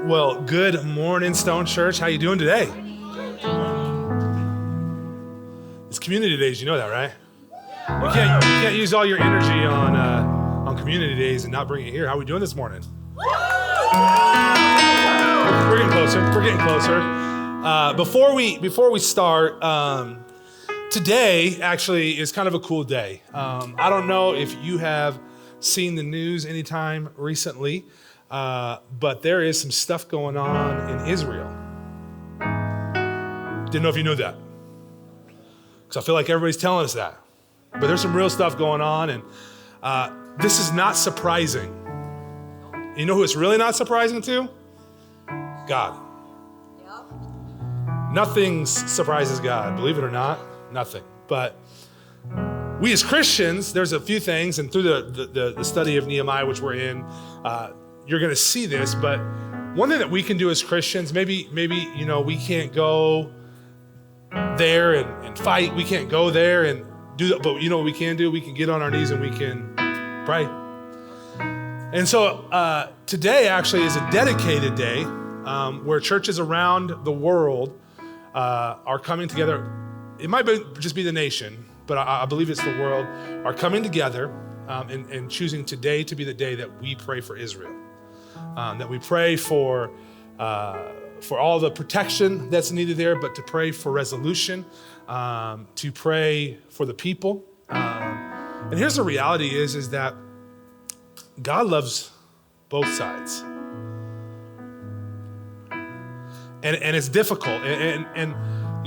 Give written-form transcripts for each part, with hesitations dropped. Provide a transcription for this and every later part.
Well, good morning, Stone Church. How you doing today? It's Community Days, you know that, right? You can't use all your energy on Community Days and not bring it here. How are we doing this morning? We're getting closer. We're getting closer. Before we start, today actually is kind of a cool day. I don't know if you have seen the news anytime recently, but there is some stuff going on in Israel. Didn't know if you knew that. Because I feel like everybody's telling us that. But there's some real stuff going on, and this is not surprising. You know who it's really not surprising to? God. Yep. Nothing surprises God, believe it or not, nothing. But we as Christians, there's a few things, and through the study of Nehemiah, which we're in, you're going to see this. But one thing that we can do as Christians, maybe we can't go there and fight. We can't go there and do that. But you know what we can do? We can get on our knees and we can pray. And so today actually is a dedicated day where churches around the world are coming together. It might just be the nation, but I believe it's the world, are coming together and choosing today to be the day that we pray for Israel. That we pray for all the protection that's needed there, but to pray for resolution, to pray for the people. And here's the reality is that God loves both sides. And it's difficult. And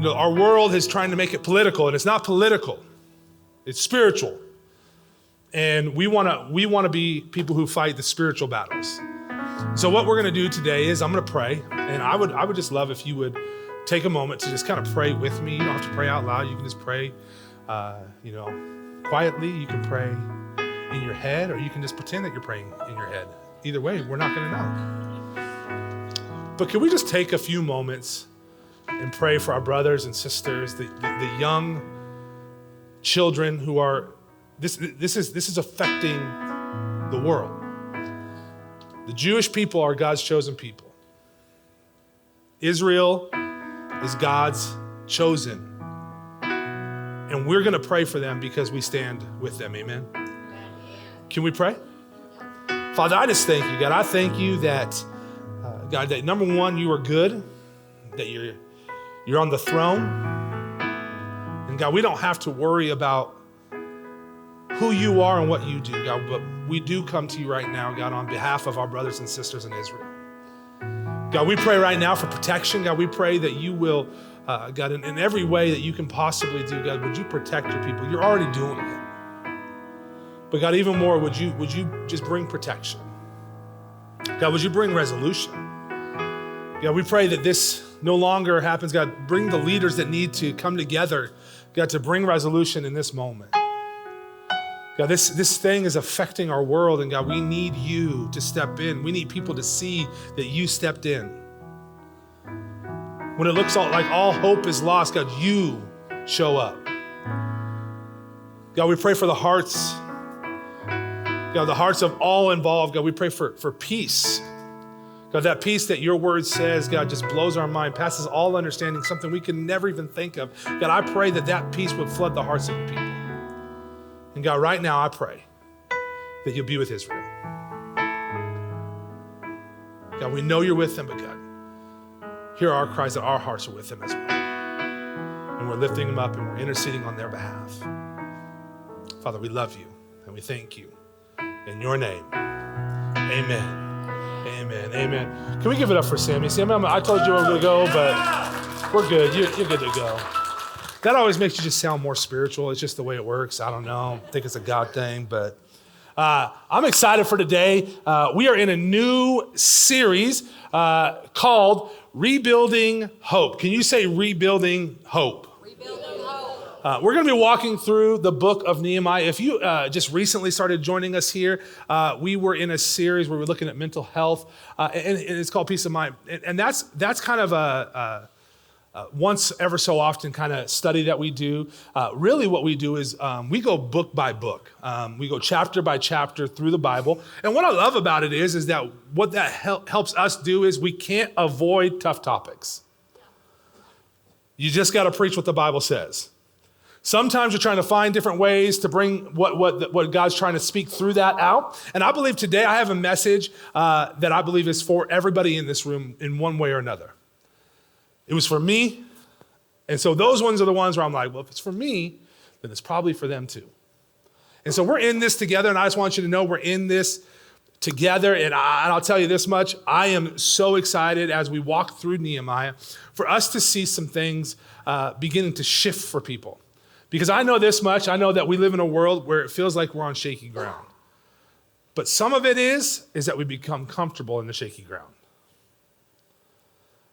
our world is trying to make it political, and it's not political. It's spiritual. And we want to be people who fight the spiritual battles. So what we're going to do today is I'm going to pray, and I would just love if you would take a moment to just kind of pray with me. You don't have to pray out loud. You can just pray, quietly. You can pray in your head, or you can just pretend that you're praying in your head. Either way, we're not going to know. But can we just take a few moments and pray for our brothers and sisters, the young children who are, this is affecting the world. The Jewish people are God's chosen people. Israel is God's chosen. And we're going to pray for them because we stand with them. Amen. Can we pray? Father, I just thank you, God. I thank you that, God, that number one, you are good, that you're on the throne. And God, we don't have to worry about who you are and what you do, God, but we do come to you right now, God, on behalf of our brothers and sisters in Israel. God, we pray right now for protection. God, we pray that you will, God, in every way that you can possibly do, God, would you protect your people? You're already doing it. But God, even more, would you just bring protection? God, would you bring resolution? God, we pray that this no longer happens. God, bring the leaders that need to come together, God, to bring resolution in this moment. God, this thing is affecting our world, and God, we need you to step in. We need people to see that you stepped in. When it looks like all hope is lost, God, you show up. God, we pray for the hearts, God, the hearts of all involved. God, we pray for peace. God, that peace that your word says, God, just blows our mind, passes all understanding, something we can never even think of. God, I pray that peace would flood the hearts of your people. And God, right now I pray that you'll be with Israel. God, we know you're with them, but God, hear our cries that our hearts are with them as well. And we're lifting them up and we're interceding on their behalf. Father, we love you and we thank you. In your name, amen. Amen, amen. Can we give it up for Sammy? Sammy, I told you I was going to go, but we're good. You're good to go. That always makes you just sound more spiritual. It's just the way it works. I don't know. I think it's a God thing, but I'm excited for today. We are in a new series called Rebuilding Hope. Can you say Rebuilding Hope? Rebuilding Hope. We're going to be walking through the book of Nehemiah. If you just recently started joining us here, we were in a series where we're looking at mental health, and it's called Peace of Mind. And that's kind of once ever so often kind of study that we do. Really what we do is we go book by book. We go chapter by chapter through the Bible. And what I love about it is that what that helps us do is we can't avoid tough topics. You just got to preach what the Bible says. Sometimes you're trying to find different ways to bring what God's trying to speak through that out. And I believe today I have a message that I believe is for everybody in this room in one way or another. It was for me. And so those ones are the ones where I'm like, well, if it's for me, then it's probably for them too. And so we're in this together, and I just want you to know we're in this together. And I'll tell you this much, I am so excited as we walk through Nehemiah for us to see some things beginning to shift for people. Because I know this much, I know that we live in a world where it feels like we're on shaky ground. But some of it is that we become comfortable in the shaky ground.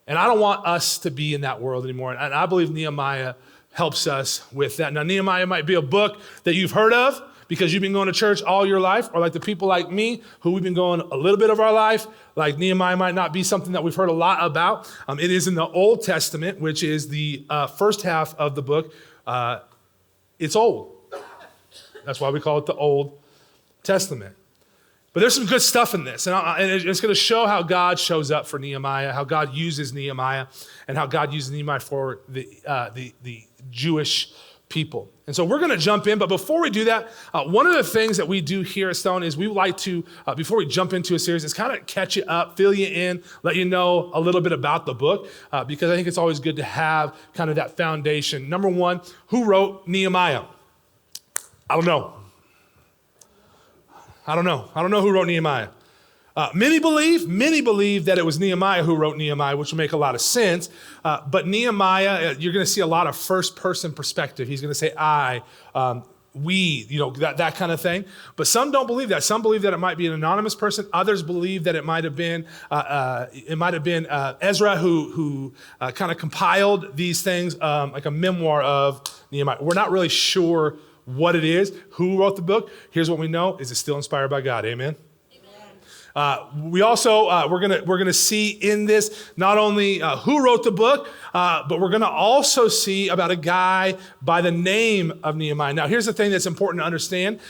And I don't want us to be in that world anymore. And I believe Nehemiah helps us with that. Now, Nehemiah might be a book that you've heard of because you've been going to church all your life, or like the people like me who we've been going a little bit of our life. Like Nehemiah might not be something that we've heard a lot about. It is in the Old Testament, which is the first half of the book. It's old. That's why we call it the Old Testament. But there's some good stuff in this. And it's going to show how God shows up for Nehemiah, how God uses Nehemiah, and how God uses Nehemiah for the Jewish people. And so we're going to jump in. But before we do that, one of the things that we do here at Stone is we like to, before we jump into a series, is kind of catch you up, fill you in, let you know a little bit about the book, because I think it's always good to have kind of that foundation. Number one, who wrote Nehemiah? I don't know. I don't know who wrote Nehemiah. Many believe that it was Nehemiah who wrote Nehemiah, which would make a lot of sense. But Nehemiah, you're going to see a lot of first-person perspective. He's going to say, I, we, that kind of thing. But some don't believe that. Some believe that it might be an anonymous person. Others believe that it might have been Ezra who kind of compiled these things, like a memoir of Nehemiah. We're not really sure what it is, who wrote the book. Here's what we know, is it's still inspired by God, amen? We also, we're gonna see in this not only who wrote the book, but we're gonna also see about a guy by the name of Nehemiah. Now, here's the thing that's important to understand.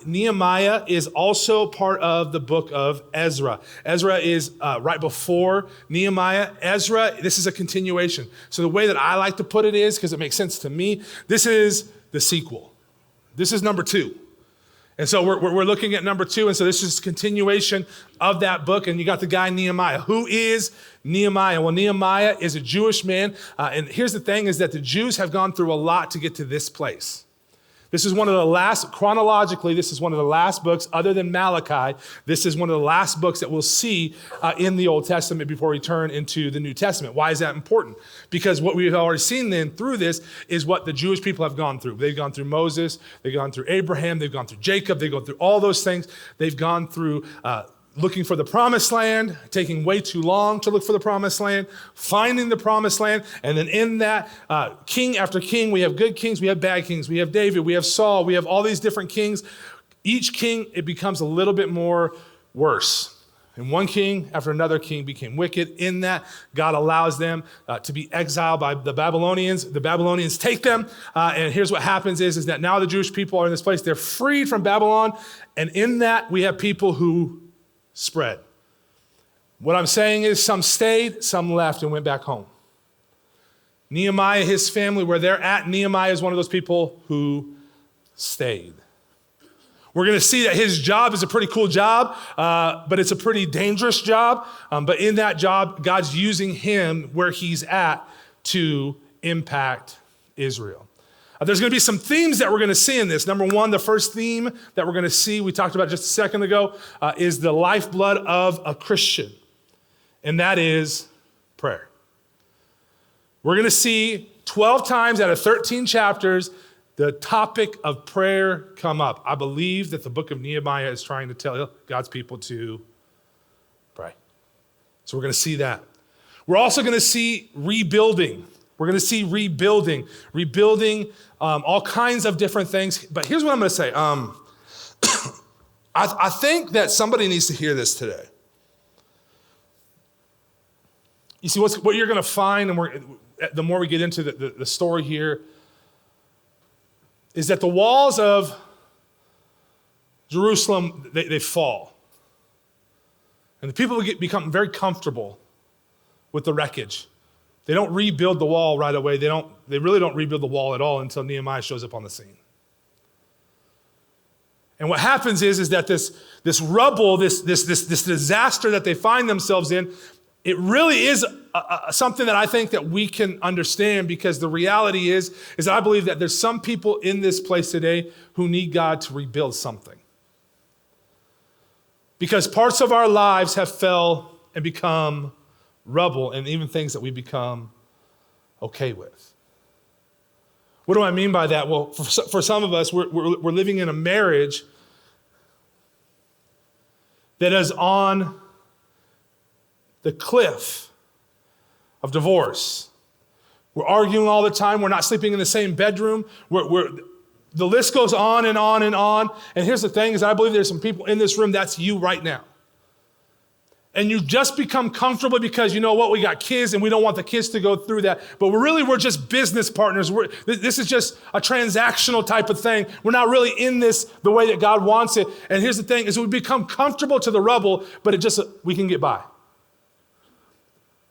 Nehemiah is also part of the book of Ezra. Ezra is right before Nehemiah. Ezra, this is a continuation. So the way that I like to put it is, because it makes sense to me, this is the sequel. This is number 2. And so we're looking at number 2. And so this is a continuation of that book. And you got the guy Nehemiah. Who is Nehemiah? Well, Nehemiah is a Jewish man. And here's the thing is that the Jews have gone through a lot to get to this place. This is one of the last, chronologically, this is one of the last books other than Malachi. This is one of the last books that we'll see in the Old Testament before we turn into the New Testament. Why is that important? Because what we've already seen then through this is what the Jewish people have gone through. They've gone through Moses, they've gone through Abraham, they've gone through Jacob, they've gone through all those things. They've gone through looking for the promised land, taking way too long to look for the promised land, finding the promised land, and then in that, king after king, we have good kings, we have bad kings, we have David, we have Saul, we have all these different kings. Each king, it becomes a little bit more worse. And one king after another king became wicked. In that, God allows them to be exiled by the Babylonians. The Babylonians take them, and here's what happens is that now the Jewish people are in this place. They're freed from Babylon, and in that, we have people who spread. What I'm saying is some stayed, some left and went back home. Nehemiah, his family, where they're at, Nehemiah is one of those people who stayed. We're going to see that his job is a pretty cool job, but it's a pretty dangerous job. But in that job, God's using him where he's at to impact Israel. There's going to be some themes that we're going to see in this. Number one, the first theme that we're going to see, we talked about just a second ago, is the lifeblood of a Christian, and that is prayer. We're going to see 12 times out of 13 chapters, the topic of prayer come up. I believe that the book of Nehemiah is trying to tell God's people to pray. So we're going to see that. We're also going to see rebuilding. We're going to see rebuilding all kinds of different things. But here's what I'm going to say. I think that somebody needs to hear this today. You see, what you're going to find, and the more we get into the story here, is that the walls of Jerusalem, they fall. And the people become very comfortable with the wreckage. They don't rebuild the wall right away. They really don't rebuild the wall at all until Nehemiah shows up on the scene. And what happens is that this rubble, this disaster that they find themselves in, it really is something that I think that we can understand, because the reality is I believe that there's some people in this place today who need God to rebuild something. Because parts of our lives have fell and become rubble, and even things that we become okay with. What do I mean by that? Well, for some of us, we're living in a marriage that is on the cliff of divorce. We're arguing all the time. We're not sleeping in the same bedroom. The list goes on and on and on. And here's the thing, is I believe there's some people in this room, that's you right now. And you just become comfortable because, you know what, we got kids and we don't want the kids to go through that. But we're just business partners. This is just a transactional type of thing. We're not really in this the way that God wants it. And here's the thing, is we become comfortable to the rubble, but we can get by.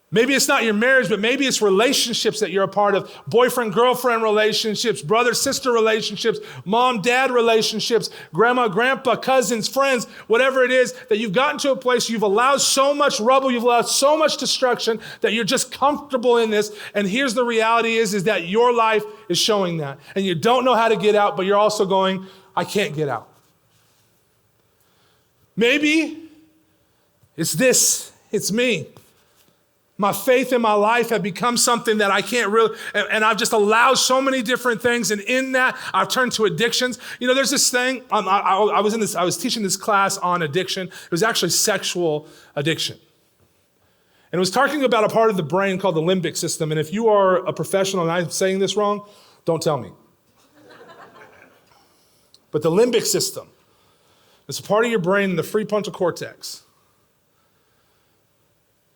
Maybe it's not your marriage, but maybe it's relationships that you're a part of. Boyfriend, girlfriend relationships, brother, sister relationships, mom, dad relationships, grandma, grandpa, cousins, friends, whatever it is, that you've gotten to a place, you've allowed so much rubble, you've allowed so much destruction that you're just comfortable in this. And here's the reality is that your life is showing that. And you don't know how to get out, but you're also going, I can't get out. Maybe it's me. My faith in my life have become something that I can't really, and I've just allowed so many different things. And in that, I've turned to addictions. You know, there's this thing, I was teaching this class on addiction. It was actually sexual addiction. And it was talking about a part of the brain called the limbic system. And if you are a professional and I'm saying this wrong, don't tell me. But the limbic system, it's a part of your brain in the prefrontal cortex.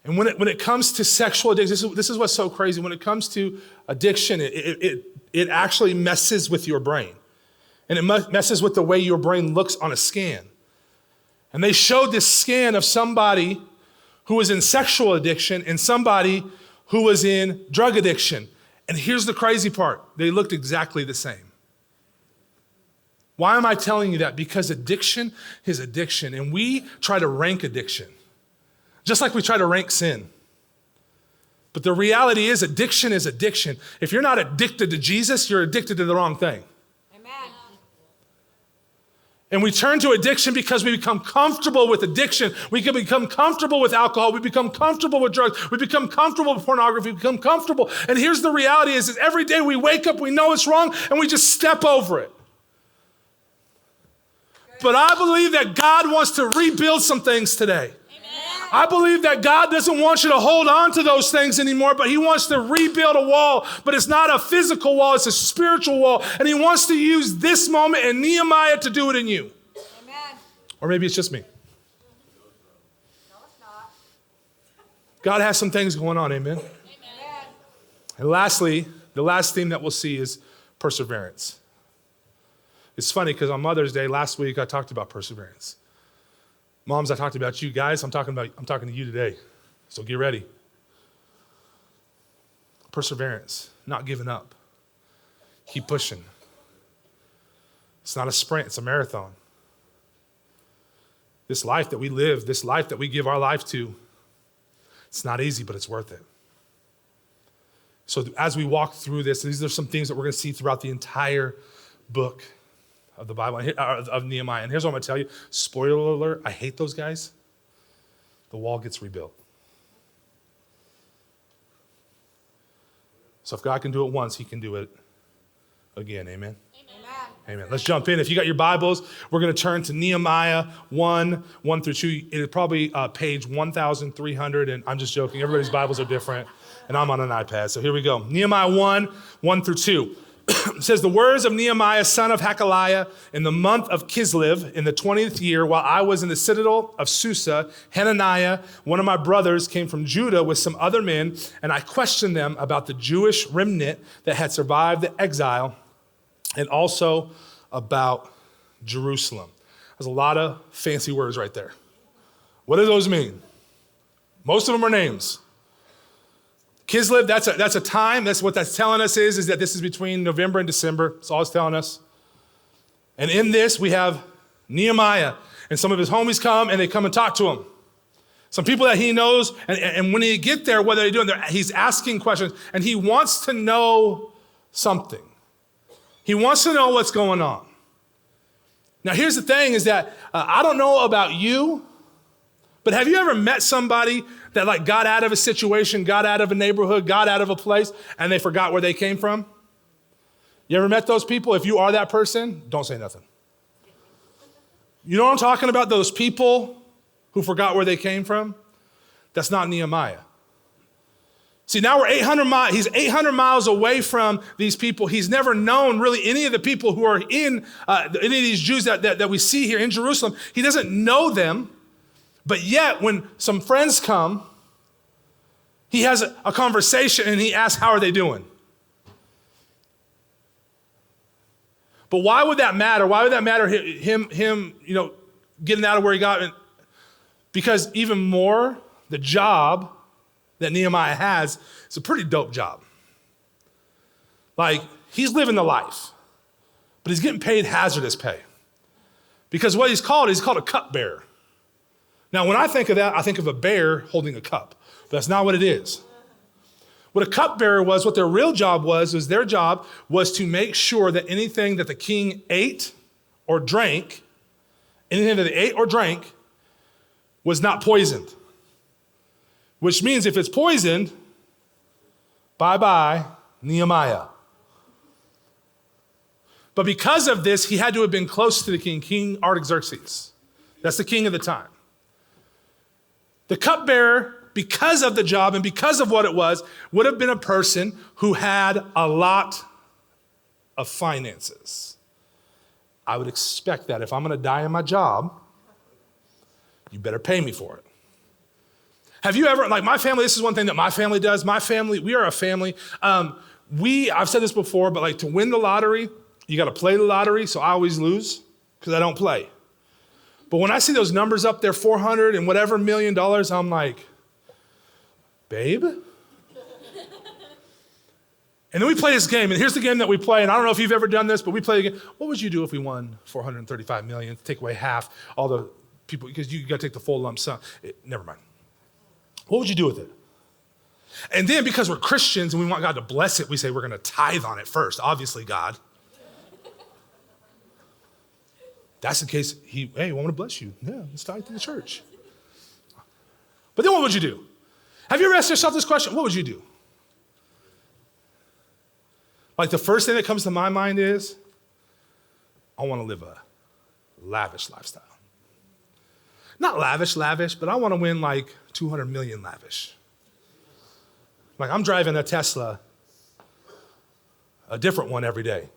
And when it comes to sexual addiction, this is what's so crazy. When it comes to addiction, it actually messes with your brain. And it messes with the way your brain looks on a scan. And they showed this scan of somebody who was in sexual addiction and somebody who was in drug addiction. And here's the crazy part. They looked exactly the same. Why am I telling you that? Because addiction is addiction. And we try to rank addiction. Just like we try to rank sin. But the reality is addiction is addiction. If you're not addicted to Jesus, you're addicted to the wrong thing. Amen. And we turn to addiction because we become comfortable with addiction. We can become comfortable with alcohol. We become comfortable with drugs. We become comfortable with pornography. We become comfortable. And here's the reality is every day we wake up, we know it's wrong, and we just step over it. But I believe that God wants to rebuild some things today. I believe that God doesn't want you to hold on to those things anymore, but he wants to rebuild a wall. But it's not a physical wall, it's a spiritual wall. And he wants to use this moment and Nehemiah to do it in you. Amen. Or maybe it's just me. No, it's not. God has some things going on, amen? Amen. And lastly, the last theme that we'll see is perseverance. It's funny because on Mother's Day last week, I talked about perseverance. Moms, I talked about you. Guys, I'm talking to you today. So get ready. Perseverance, not giving up. Keep pushing. It's not a sprint, it's a marathon. This life that we live, this life that we give our life to, it's not easy, but it's worth it. So as we walk through this, these are some things that we're going to see throughout the entire book of the Bible, of Nehemiah. And here's what I'm going to tell you. Spoiler alert, I hate those guys. The wall gets rebuilt. So if God can do it once, he can do it again. Amen? Amen. Amen. Let's jump in. If you got your Bibles, we're going to turn to Nehemiah 1 through 2. It is probably page 1,300, and I'm just joking. Everybody's Bibles are different, and I'm on an iPad. So here we go. Nehemiah 1 through 2. It says, the words of Nehemiah, son of Hakaliah, in the month of Kislev, in the 20th year, while I was in the citadel of Susa, Hananiah, one of my brothers, came from Judah with some other men, and I questioned them about the Jewish remnant that had survived the exile, and also about Jerusalem. There's a lot of fancy words right there. What do those mean? Most of them are names. Kislev, that's a time. That's what that's telling us is that this is between November and December. That's all it's telling us. And in this, we have Nehemiah. And some of his homies come, and they come and talk to him. Some people that he knows. And when he get there, what are they doing? He's asking questions. And he wants to know something. He wants to know what's going on. Now, here's the thing is that I don't know about you, but have you ever met somebody that like got out of a situation, got out of a neighborhood, got out of a place, and they forgot where they came from? You ever met those people? If you are that person, don't say nothing. You know what I'm talking about? Those people who forgot where they came from? That's not Nehemiah. See, now we're 800 miles. He's 800 miles away from these people. He's never known really any of the people who are in, any of these Jews that we see here in Jerusalem. He doesn't know them. But yet, when some friends come, he has a conversation and he asks, how are they doing? But why would that matter? Why would that matter him, getting out of where he got? Because even more, the job that Nehemiah has is a pretty dope job. Like, he's living the life, but he's getting paid hazardous pay. Because what he's called a cupbearer. Now, when I think of that, I think of a bear holding a cup. But that's not what it is. What a cupbearer was, what their real job was their job was to make sure that anything that the king ate or drank, was not poisoned. Which means if it's poisoned, bye-bye, Nehemiah. But because of this, he had to have been close to the king, King Artaxerxes. That's the king of the time. The cupbearer, because of the job and because of what it was, would have been a person who had a lot of finances. I would expect that if I'm going to die in my job, you better pay me for it. Have you ever, like my family, this is one thing that my family does. My family, we are a family. I've said this before, but like to win the lottery, you got to play the lottery, so I always lose because I don't play. But when I see those numbers up there, 400 and whatever $1 million, I'm like, babe? And then we play this game, and here's the game that we play, and I don't know if you've ever done this, but we play the game. What would you do if we won $435 million, take away half all the people, because you got to take the full lump sum. Never mind. What would you do with it? And then because we're Christians and we want God to bless it, we say we're going to tithe on it first. Obviously, God. That's the case. Hey, I want to bless you. Yeah, let's tithe to the church. But then what would you do? Have you ever asked yourself this question? What would you do? Like the first thing that comes to my mind is, I want to live a lavish lifestyle. Not lavish, but I want to win like 200 million lavish. Like I'm driving a Tesla, a different one every day.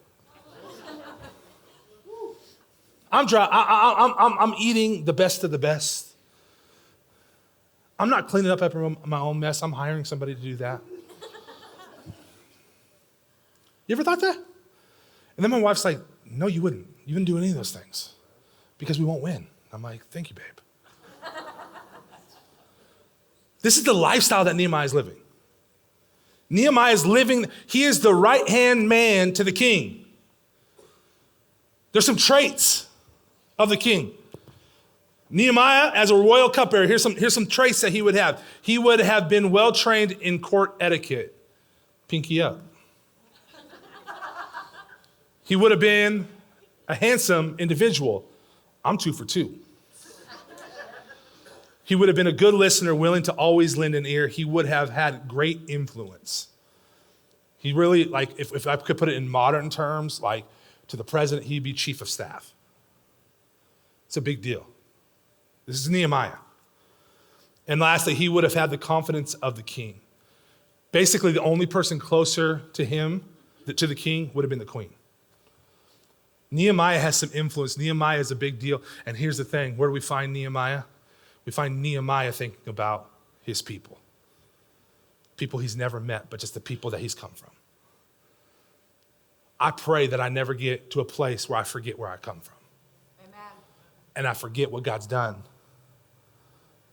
I'm eating the best of the best. I'm not cleaning up after my own mess. I'm hiring somebody to do that. You ever thought that? And then my wife's like, no, you wouldn't. You wouldn't do any of those things because we won't win. I'm like, thank you, babe. This is the lifestyle that Nehemiah is living. Nehemiah is living, he is the right-hand man to the king. There's some traits of the king. Nehemiah, as a royal cupbearer, here's some traits that he would have. He would have been well-trained in court etiquette. Pinky up. He would have been a handsome individual. I'm 2 for 2. He would have been a good listener, willing to always lend an ear. He would have had great influence. He really, like, if I could put it in modern terms, like to the president, he'd be chief of staff. It's a big deal. This is Nehemiah. And lastly, he would have had the confidence of the king. Basically, the only person closer to him to the king would have been the queen. Nehemiah has some influence. Nehemiah is a big deal. And here's the thing. Where do we find Nehemiah? We find Nehemiah thinking about his people. People he's never met, but just the people that he's come from. I pray that I never get to a place where I forget where I come from. Amen. And I forget what God's done.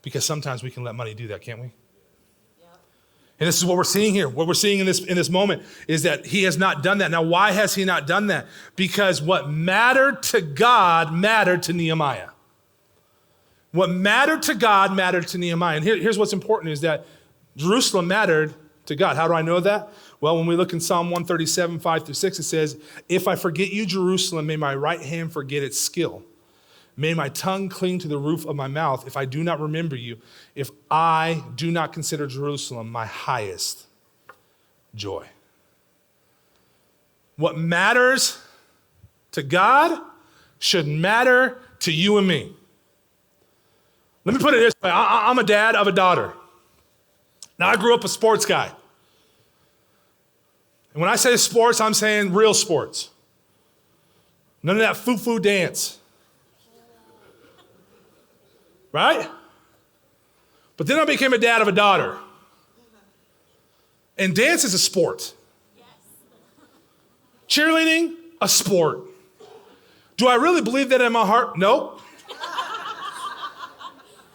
Because sometimes we can let money do that, can't we? Yep. And this is what we're seeing here. What we're seeing in this moment is that he has not done that. Now, why has he not done that? Because what mattered to God mattered to Nehemiah. What mattered to God mattered to Nehemiah. And here's what's important is that Jerusalem mattered to God. How do I know that? Well, when we look in Psalm 137, 5-6, it says, if I forget you, Jerusalem, may my right hand forget its skill. May my tongue cling to the roof of my mouth if I do not remember you, if I do not consider Jerusalem my highest joy. What matters to God should matter to you and me. Let me put it this way. I'm a dad of a daughter. Now, I grew up a sports guy. And when I say sports, I'm saying real sports. None of that foo-foo dance. Right? But then I became a dad of a daughter. And dance is a sport. Yes. Cheerleading, a sport. Do I really believe that in my heart? Nope.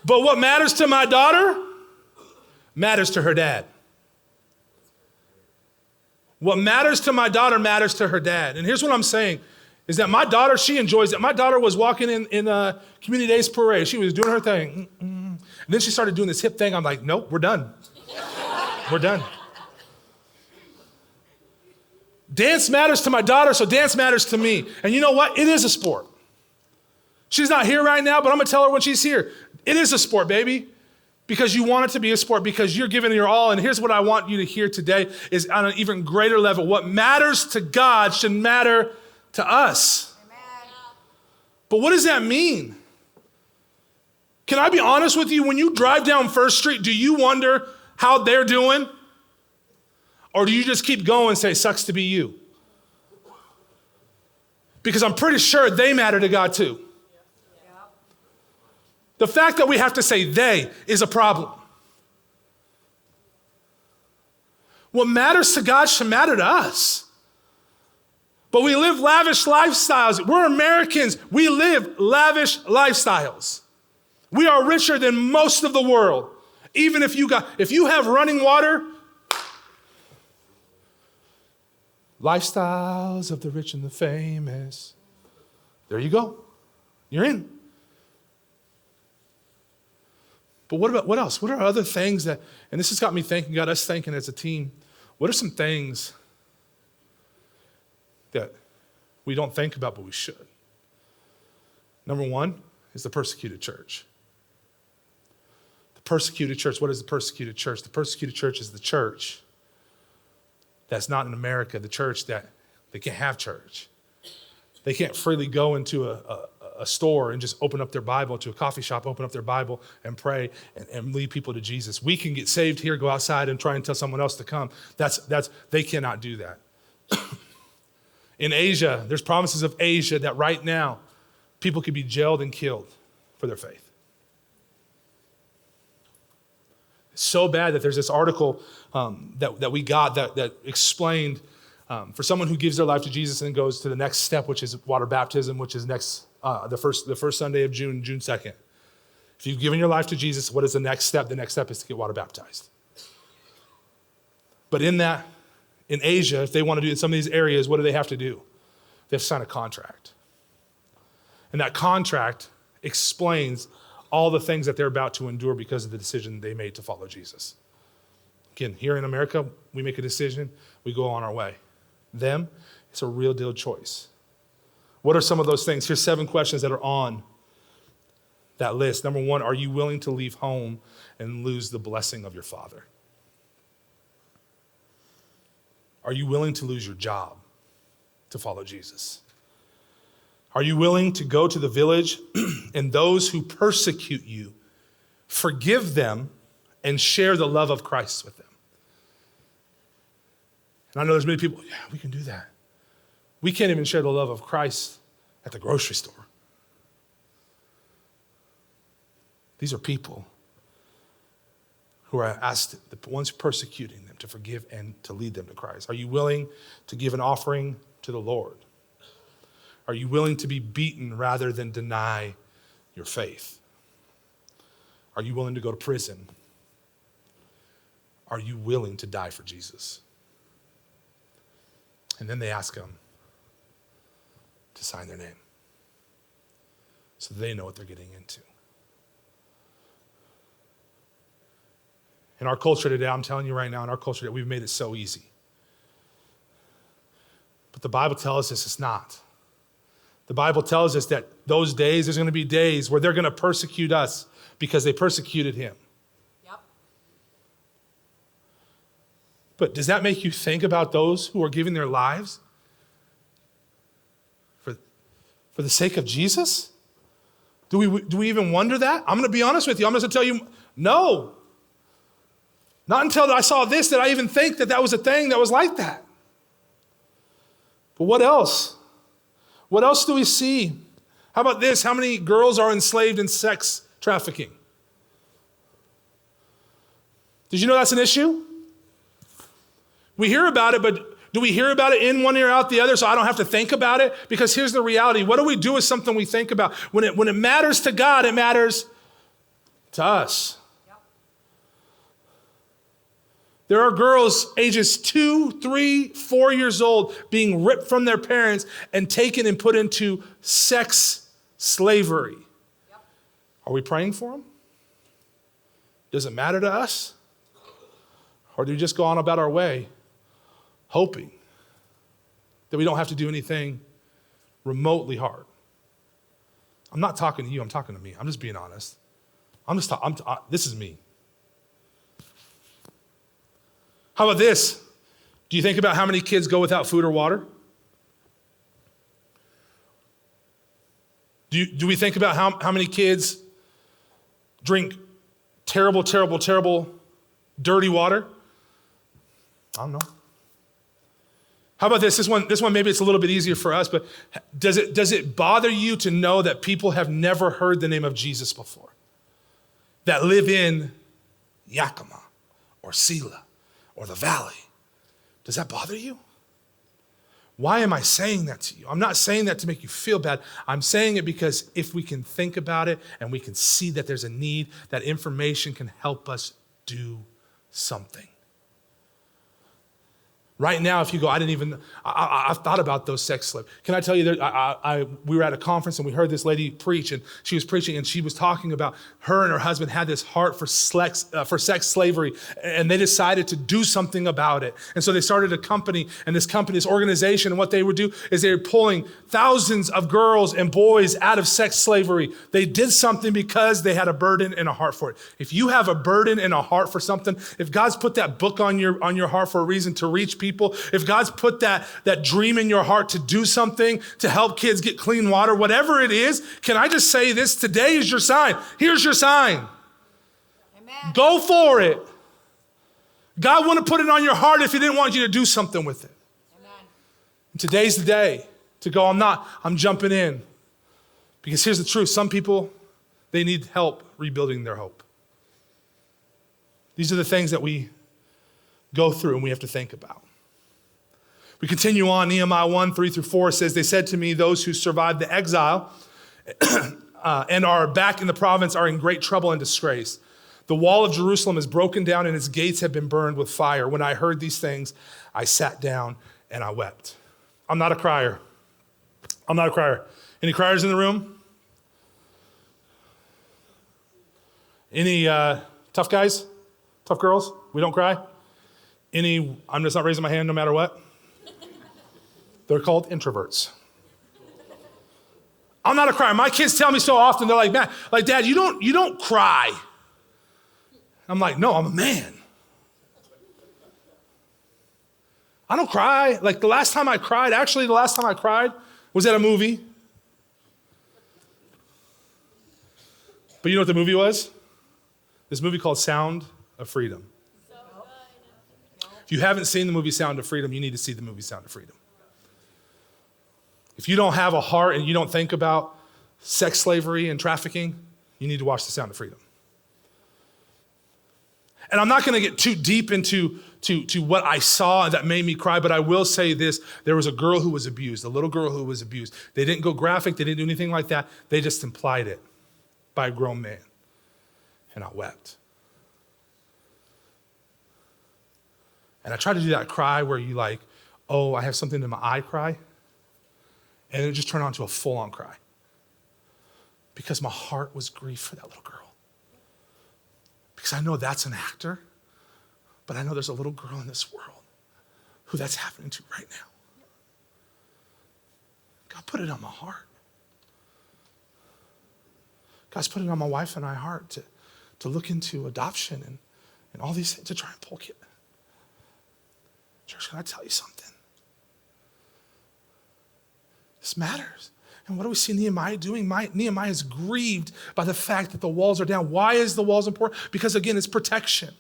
But what matters to my daughter matters to her dad. What matters to my daughter matters to her dad. And here's what I'm saying, is that my daughter, she enjoys it. My daughter was walking in a Community Days parade. She was doing her thing. And then she started doing this hip thing. I'm like, nope, we're done. We're done. Dance matters to my daughter, so dance matters to me. And you know what? It is a sport. She's not here right now, but I'm going to tell her when she's here. It is a sport, baby. Because you want it to be a sport, because you're giving your all. And here's what I want you to hear today is on an even greater level. What matters to God should matter to us. Amen. But what does that mean? Can I be honest with you? When you drive down First Street, do you wonder how they're doing? Or do you just keep going and say, sucks to be you? Because I'm pretty sure they matter to God too. The fact that we have to say they is a problem. What matters to God should matter to us. But we live lavish lifestyles. We're Americans. We live lavish lifestyles. We are richer than most of the world. Even if you have running water, lifestyles of the rich and the famous. There you go. You're in. But what else? What are other things that, and this has got me thinking, got us thinking as a team, what are some things that we don't think about, but we should? Number one is the persecuted church. The persecuted church, what is the persecuted church? The persecuted church is the church that's not in America, the church that they can't have church. They can't freely go into a store and just open up their Bible, to a coffee shop, open up their Bible and pray and lead people to Jesus. We can get saved here, go outside and try and tell someone else to come. They cannot do that. In Asia, there's provinces of Asia that right now, people could be jailed and killed for their faith. It's so bad that there's this article that we got that explained for someone who gives their life to Jesus and goes to the next step, which is water baptism, which is the first Sunday of June 2nd. If you've given your life to Jesus, what is the next step? The next step is to get water baptized. But in Asia, if they want to do it in some of these areas, what do they have to do? They have to sign a contract. And that contract explains all the things that they're about to endure because of the decision they made to follow Jesus. Again, here in America, we make a decision, we go on our way. Them, it's a real deal choice. What are some of those things? Here's 7 questions that are on that list. Number 1, are you willing to leave home and lose the blessing of your Father? Are you willing to lose your job to follow Jesus? Are you willing to go to the village and those who persecute you, forgive them and share the love of Christ with them? And I know there's many people, yeah, we can do that. We can't even share the love of Christ at the grocery store. These are people who are asked, the ones persecuting them, to forgive and to lead them to Christ. Are you willing to give an offering to the Lord? Are you willing to be beaten rather than deny your faith? Are you willing to go to prison? Are you willing to die for Jesus? And then they ask them to sign their name so they know what they're getting into. In our culture today, I'm telling you right now, in our culture today, we've made it so easy. But the Bible tells us it's not. The Bible tells us that those days, there's going to be days where they're going to persecute us because they persecuted him. Yep. But does that make you think about those who are giving their lives for the sake of Jesus? Do we even wonder that? I'm going to be honest with you. I'm going to tell you, no. Not until I saw this did I even think that was a thing that was like that. But what else? What else do we see? How about this? How many girls are enslaved in sex trafficking? Did you know that's an issue? We hear about it, but do we hear about it in one ear, out the other, so I don't have to think about it? Because here's the reality. What do we do is something we think about. When it matters to God, it matters to us. There are girls ages 2, 3, 4 years old being ripped from their parents and taken and put into sex slavery. Yep. Are we praying for them? Does it matter to us? Or do we just go on about our way, hoping that we don't have to do anything remotely hard? I'm not talking to you, I'm talking to me. I'm just being honest. This is me. How about this? Do you think about how many kids go without food or water? Do we think about how many kids drink terrible, terrible, terrible, dirty water? I don't know. How about this? This one maybe it's a little bit easier for us, but does it bother you to know that people have never heard the name of Jesus before? That live in Yakima or Selah or the valley? Does that bother you? Why am I saying that to you? I'm not saying that to make you feel bad. I'm saying it because if we can think about it and we can see that there's a need, that information can help us do something. Right now, if you go, I've thought about those sex slaves. Can I tell you, we were at a conference and we heard this lady preach, and she was preaching and she was talking about her and her husband had this heart for sex slavery, and they decided to do something about it. And so they started a company, and this organization, and what they would do is they were pulling thousands of girls and boys out of sex slavery. They did something because they had a burden and a heart for it. If you have a burden and a heart for something, if God's put that book on your heart for a reason to reach people, if God's put that dream in your heart to do something, to help kids get clean water, whatever it is, can I just say this? Today is your sign. Here's your sign. Amen. Go for it. God wouldn't put it on your heart if he didn't want you to do something with it. Amen. And today's the day to go, I'm jumping in. Because here's the truth. Some people, they need help rebuilding their hope. These are the things that we go through and we have to think about. We continue on. Nehemiah 1:3-4 says, they said to me, those who survived the exile and are back in the province are in great trouble and disgrace. The wall of Jerusalem is broken down and its gates have been burned with fire. When I heard these things, I sat down and I wept. I'm not a crier. Any criers in the room? Any tough guys? Tough girls? We don't cry? I'm just not raising my hand no matter what. They're called introverts. I'm not a crier. My kids tell me so often, they're like, man, like, Dad, you don't cry. I'm like, no, I'm a man. I don't cry. Like the last time I cried was at a movie. But you know what the movie was? This movie called Sound of Freedom. If you haven't seen the movie Sound of Freedom, you need to see the movie Sound of Freedom. If you don't have a heart and you don't think about sex slavery and trafficking, you need to watch The Sound of Freedom. And I'm not going to get too deep into what I saw that made me cry, but I will say this. There was a girl who was abused, a little girl who was abused. They didn't go graphic. They didn't do anything like that. They just implied it by a grown man. And I wept. And I tried to do that cry where you like, oh, I have something in my eye cry. And it just turned on to a full-on cry. Because my heart was grief for that little girl. Because I know that's an actor, but I know there's a little girl in this world who that's happening to right now. God put it on my heart. God's put it on my wife and I's heart to look into adoption and all these things to try and pull kids. Church, can I tell you something? This matters. And what do we see Nehemiah doing? Nehemiah is grieved by the fact that the walls are down. Why is the walls important? Because again, it's protection.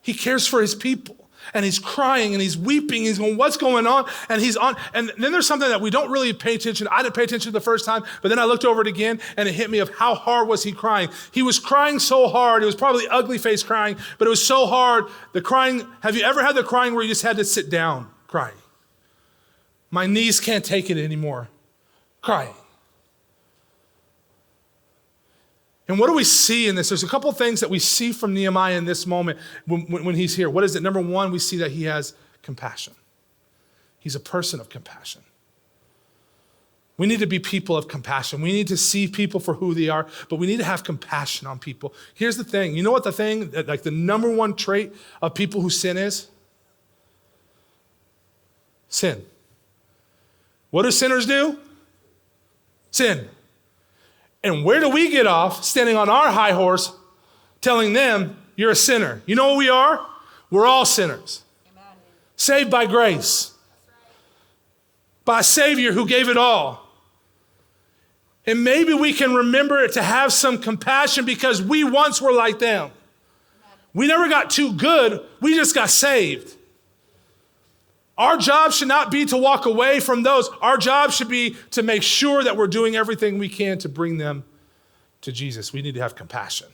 He cares for his people. And he's crying and he's weeping. He's going, what's going on? And he's on. And then there's something that we don't really pay attention. I didn't pay attention the first time, but then I looked over it again and it hit me of how hard was he crying. He was crying so hard. It was probably ugly face crying, but it was so hard. The crying, have you ever had the crying where you just had to sit down crying? My knees can't take it anymore. Crying. And what do we see in this? There's a couple of things that we see from Nehemiah in this moment when he's here. What is it? Number one, we see that he has compassion. He's a person of compassion. We need to be people of compassion. We need to see people for who they are, but we need to have compassion on people. Here's the thing. You know what the thing, like the number one trait of people who sin is? Sin. What do sinners do? Sin. And where do we get off standing on our high horse telling them you're a sinner? You know what we are? We're all sinners. Amen. Saved by grace. By a Savior who gave it all. And maybe we can remember to have some compassion because we once were like them. We never got too good. We just got saved. Our job should not be to walk away from those. Our job should be to make sure that we're doing everything we can to bring them to Jesus. We need to have compassion.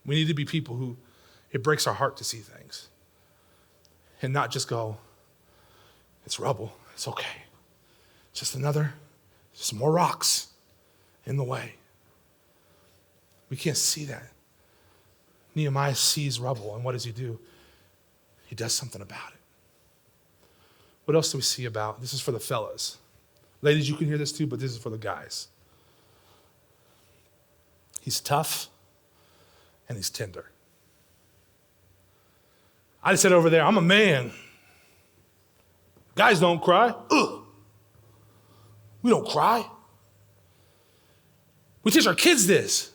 We need to be people who it breaks our heart to see things and not just go, it's rubble, it's okay. Just some more rocks in the way. We can't see that. Nehemiah sees rubble, and what does he do? He does something about it. What else do we see about? This is for the fellas. Ladies, you can hear this too, but this is for the guys. He's tough and he's tender. I just said over there, I'm a man. Guys don't cry. Ugh. We don't cry. We teach our kids this.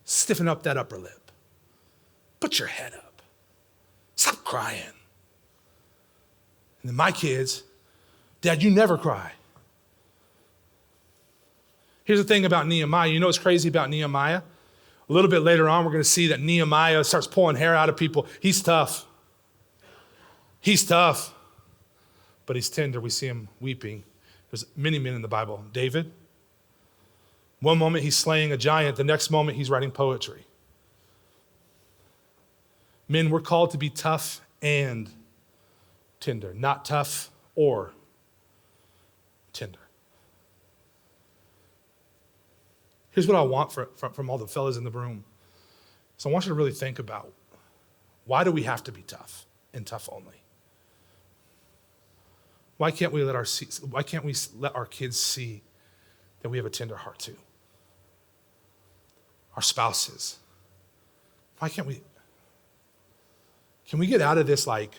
Stiffen up that upper lip. Put your head up. Stop crying. And then my kids, Dad, you never cry. Here's the thing about Nehemiah. You know what's crazy about Nehemiah? A little bit later on, we're going to see that Nehemiah starts pulling hair out of people. He's tough. He's tough. But he's tender. We see him weeping. There's many men in the Bible. David, one moment he's slaying a giant. The next moment he's writing poetry. Men, we're called to be tough and tender, not tough or tender. Here's what I want from all the fellas in the room. So I want you to really think about, why do we have to be tough and tough only? Why can't we let our kids see that we have a tender heart too? Our spouses. Why can't we? Can we get out of this like,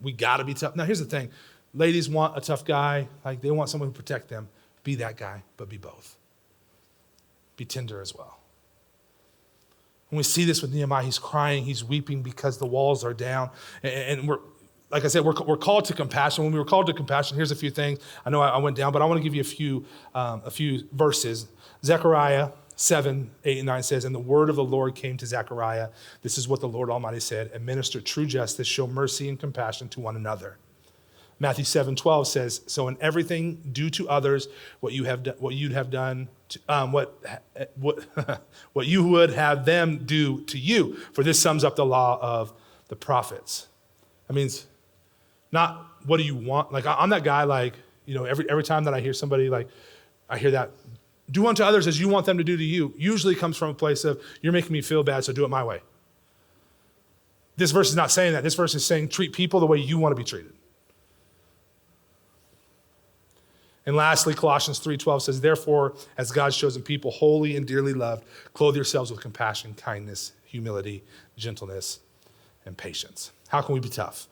we gotta be tough? Now here's the thing. Ladies want a tough guy. Like they want someone who protect them. Be that guy, but be both. Be tender as well. When we see this with Nehemiah, he's crying, he's weeping because the walls are down. And we're, like I said, we're called to compassion. When we were called to compassion, here's a few things. I know I went down, but I want to give you a few verses. Zechariah 7, 8, and 9 says, and the word of the Lord came to Zechariah. This is what the Lord Almighty said, administer true justice, show mercy and compassion to one another. Matthew 7:12 says, so in everything do to others what you would have them do to you. For this sums up the law of the prophets. That means not what do you want. Like I'm that guy, like, you know, every time that I hear somebody, like I hear that, do unto others as you want them to do to you, usually comes from a place of you're making me feel bad, so do it my way. This verse is not saying that. This verse is saying treat people the way you want to be treated. And lastly, Colossians 3:12 says, therefore, as God's chosen people, holy and dearly loved, clothe yourselves with compassion, kindness, humility, gentleness, and patience. How can we be tough?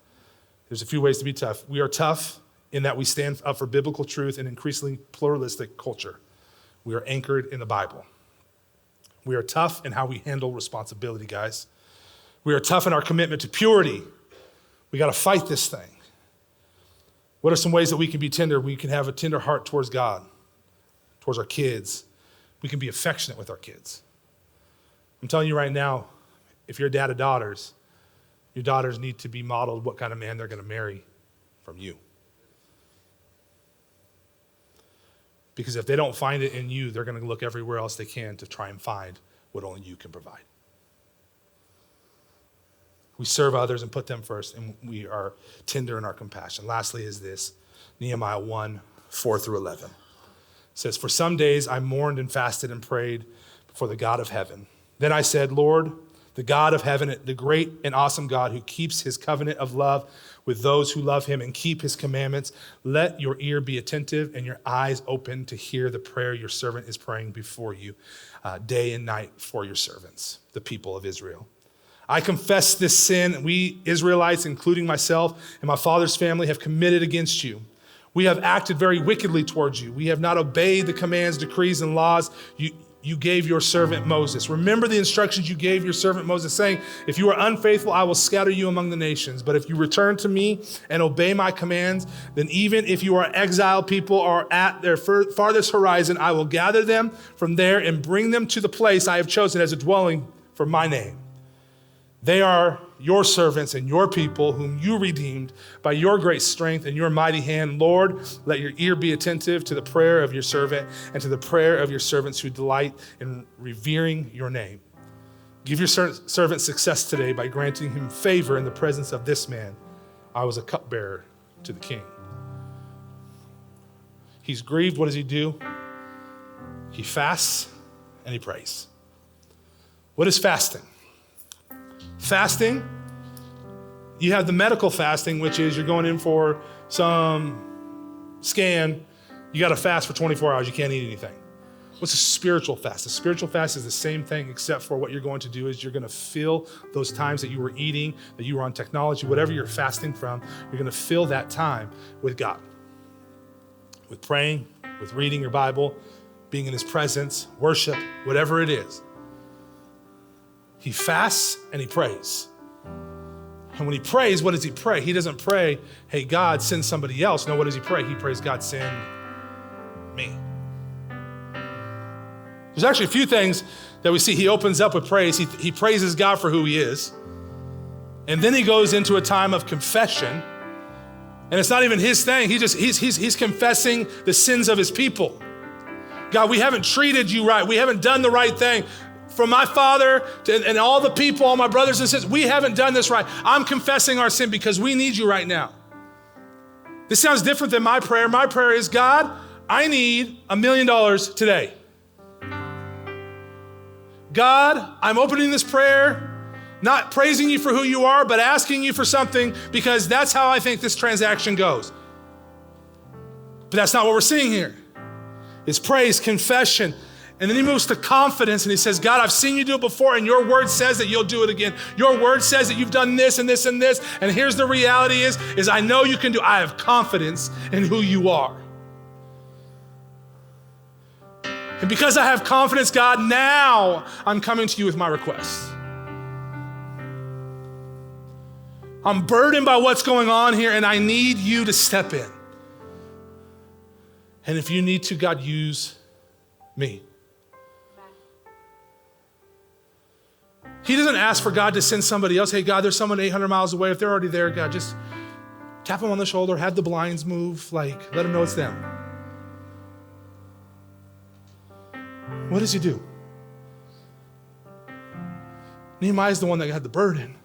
There's a few ways to be tough. We are tough in that we stand up for biblical truth in an increasingly pluralistic culture. We are anchored in the Bible. We are tough in how we handle responsibility, guys. We are tough in our commitment to purity. We got to fight this thing. What are some ways that we can be tender? We can have a tender heart towards God, towards our kids. We can be affectionate with our kids. I'm telling you right now, if you're a dad of daughters, your daughters need to be modeled what kind of man they're going to marry from you. Because if they don't find it in you, they're going to look everywhere else they can to try and find what only you can provide. We serve others and put them first, and we are tender in our compassion. Lastly is this, Nehemiah 1, 4 through 11. It says, for some days I mourned and fasted and prayed before the God of heaven. Then I said, Lord, the God of heaven, the great and awesome God who keeps his covenant of love with those who love him and keep his commandments, let your ear be attentive and your eyes open to hear the prayer your servant is praying before you day and night for your servants, the people of Israel. I confess this sin we Israelites, including myself and my father's family, have committed against you. We have acted very wickedly towards you. We have not obeyed the commands, decrees, and laws you gave your servant Moses. Remember the instructions you gave your servant Moses, saying, if you are unfaithful, I will scatter you among the nations. But if you return to me and obey my commands, then even if you are exiled people or at their farthest horizon, I will gather them from there and bring them to the place I have chosen as a dwelling for my name. They are your servants and your people whom you redeemed by your great strength and your mighty hand. Lord, let your ear be attentive to the prayer of your servant and to the prayer of your servants who delight in revering your name. Give your servant success today by granting him favor in the presence of this man. I was a cupbearer to the king. He's grieved. What does he do? He fasts and he prays. What is fasting? Fasting, you have the medical fasting, which is you're going in for some scan. You got to fast for 24 hours. You can't eat anything. What's a spiritual fast? A spiritual fast is the same thing, except for what you're going to do is you're going to fill those times that you were eating, that you were on technology, whatever you're fasting from, you're going to fill that time with God, with praying, with reading your Bible, being in his presence, worship, whatever it is. He fasts and he prays. And when he prays, what does he pray? He doesn't pray, hey, God, send somebody else. No, what does he pray? He prays, God, send me. There's actually a few things that we see. He opens up with praise. He praises God for who he is. And then he goes into a time of confession. And it's not even his thing. He's confessing the sins of his people. God, we haven't treated you right. We haven't done the right thing. From my father and all the people, all my brothers and sisters, we haven't done this right. I'm confessing our sin because we need you right now. This sounds different than my prayer. My prayer is, God, I need $1 million today. God, I'm opening this prayer, not praising you for who you are, but asking you for something because that's how I think this transaction goes. But that's not what we're seeing here. It's praise, confession. And then he moves to confidence and he says, God, I've seen you do it before and your word says that you'll do it again. Your word says that you've done this and this and this. And here's the reality is I know you can do, I have confidence in who you are. And because I have confidence, God, now I'm coming to you with my request. I'm burdened by what's going on here and I need you to step in. And if you need to, God, use me. He doesn't ask for God to send somebody else. Hey, God, there's someone 800 miles away. If they're already there, God, just tap them on the shoulder, have the blinds move, let them know it's them. What does he do? Nehemiah is the one that had the burden.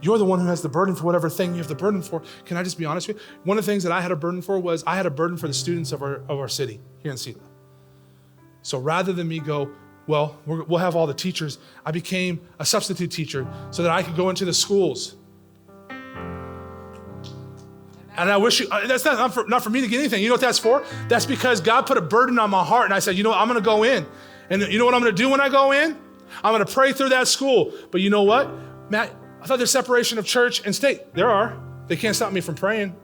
You're the one who has the burden for whatever thing you have the burden for. Can I just be honest with you? One of the things that I had a burden for was I had a burden for the students of our city here in Selah. So rather than me go, well, we'll have all the teachers, I became a substitute teacher so that I could go into the schools. And I wish that's not for me to get anything. You know what that's for? That's because God put a burden on my heart and I said, you know what, I'm gonna go in. And you know what I'm gonna do when I go in? I'm gonna pray through that school. But you know what, Matt, I thought there's separation of church and state. There are. They can't stop me from praying.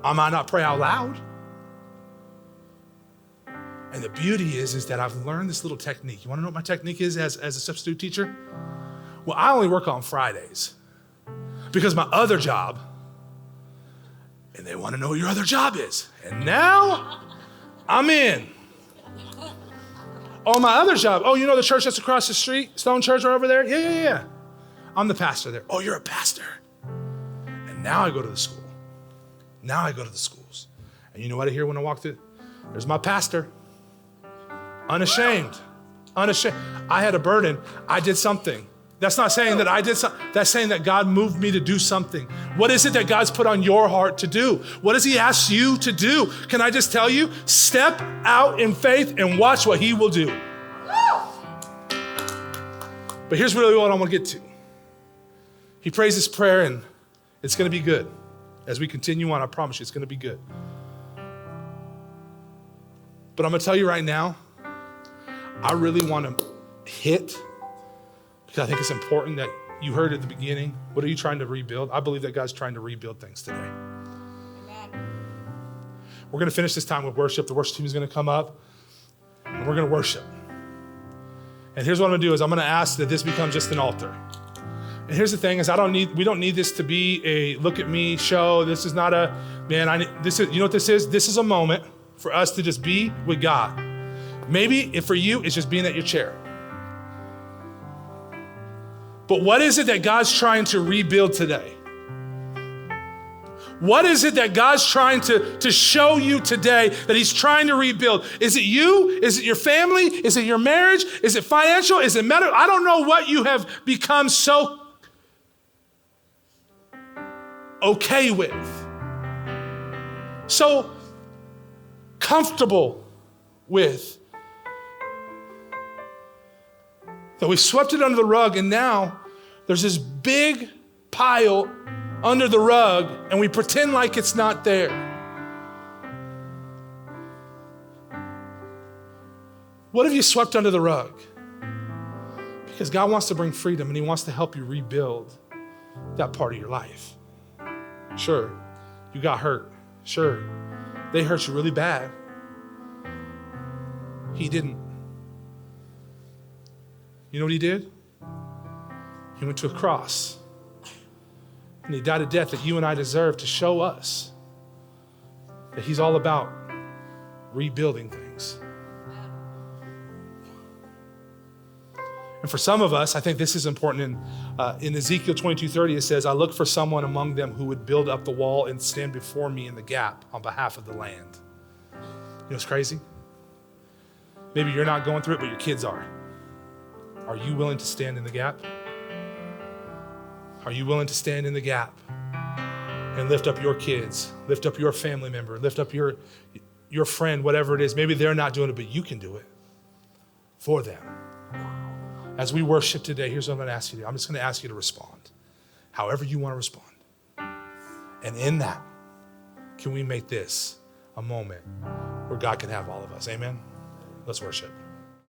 I might not pray out loud. And the beauty is that I've learned this little technique. You wanna know what my technique is as a substitute teacher? Well, I only work on Fridays because my other job, and they wanna know what your other job is. And now I'm in. Oh, my other job. Oh, you know the church that's across the street? Stone Church right over there? Yeah. I'm the pastor there. Oh, you're a pastor. And now I go to the school. Now I go to the schools. And you know what I hear when I walk through? There's my pastor. Unashamed. I had a burden. I did something. That's not saying that I did something. That's saying that God moved me to do something. What is it that God's put on your heart to do? What does he ask you to do? Can I just tell you? Step out in faith and watch what he will do. But here's really what I want to get to. He prays this prayer and it's going to be good. As we continue on, I promise you, it's going to be good. But I'm going to tell you right now, I really want to hit, because I think it's important that you heard at the beginning, what are you trying to rebuild? I believe that God's trying to rebuild things today. Amen. We're going to finish this time with worship. The worship team is going to come up, and we're going to worship. And here's what I'm going to do is I'm going to ask that this becomes just an altar. And here's the thing is we don't need this to be a look at me show. This is not a, man, you know what this is? This is a moment for us to just be with God. Maybe if for you, it's just being at your chair. But what is it that God's trying to rebuild today? What is it that God's trying to show you today that he's trying to rebuild? Is it you? Is it your family? Is it your marriage? Is it financial? Is it medical? I don't know what you have become so okay with, so comfortable with, that we swept it under the rug, and now there's this big pile under the rug, and we pretend like it's not there. What have you swept under the rug? Because God wants to bring freedom, and he wants to help you rebuild that part of your life. Sure, you got hurt. Sure, they hurt you really bad. He didn't. You know what he did? He went to a cross and he died a death that you and I deserve to show us that he's all about rebuilding things. And for some of us, I think this is important. In Ezekiel 22:30, it says, I look for someone among them who would build up the wall and stand before me in the gap on behalf of the land. You know what's crazy? Maybe you're not going through it, but your kids are. Are you willing to stand in the gap? Are you willing to stand in the gap and lift up your kids, lift up your family member, lift up your friend, whatever it is? Maybe they're not doing it, but you can do it for them. As we worship today, here's what I'm going to ask you to do. I'm just going to ask you to respond, however you want to respond. And in that, can we make this a moment where God can have all of us? Amen? Let's worship.